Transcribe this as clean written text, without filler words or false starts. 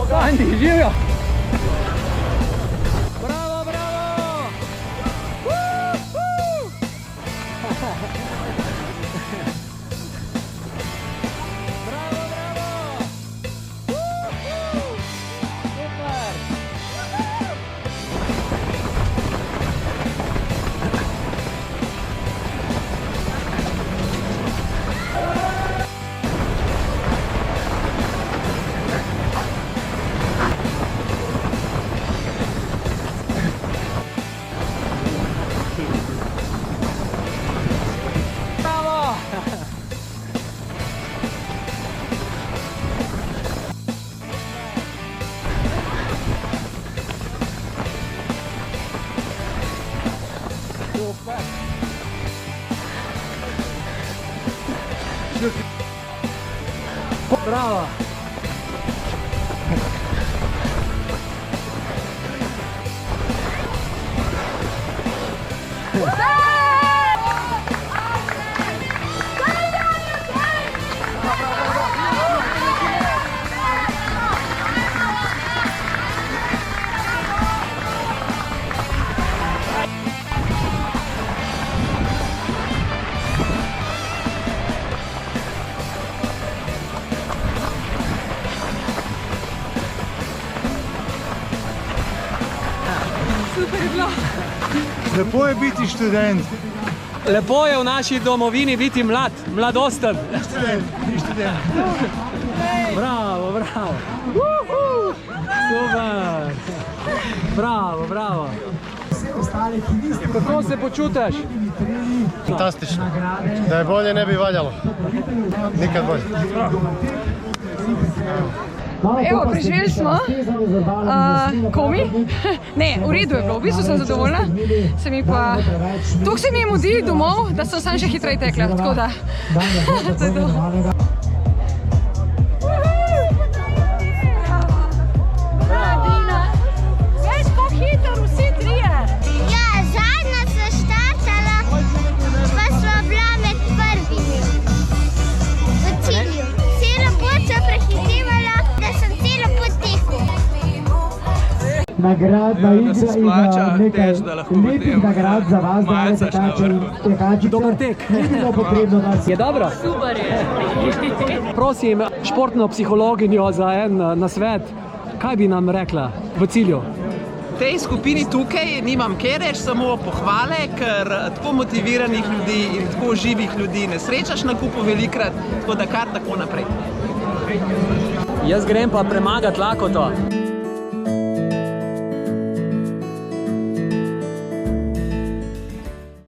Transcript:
Sandi, živijo! Bravo! Super je bilo. Lepo je biti študent. Lepo je v naši domovini biti mlad, mladosten. Ni študent. Bravo, bravo. Super. Bravo, bravo. Kako se počutiš? Fantastično. Da je bolje ne bi valjalo. Nikad bolje. Evo, preživeli smo komi. Ne, v redu je bilo, v bistvu sem zadovoljna. Toliko se mi je mudili domov, da sem sam še hitreje tekla, tako da. To je to. Veš, kako hitro vsi trije. Ja, zadnja sva štartala, pa sva bila med prvimi v cilju. Celo pot sva prehitevala, da sem celo pot tekel. Nagradna igra in nekaj lepih nagrad za vas, da tekači. Dober tek. Ni bilo potrebno, da Je dobro? Super je. Prosim športno psihologinjo za en nasvet. Kaj bi nam rekla v cilju? V tej skupini tukaj nimam kaj reči, samo pohvale, ker tako motiviranih ljudi in tako živih ljudi ne srečaš na kupu velikrat, tako da kar tako naprej. Jaz grem pa premagati lakoto.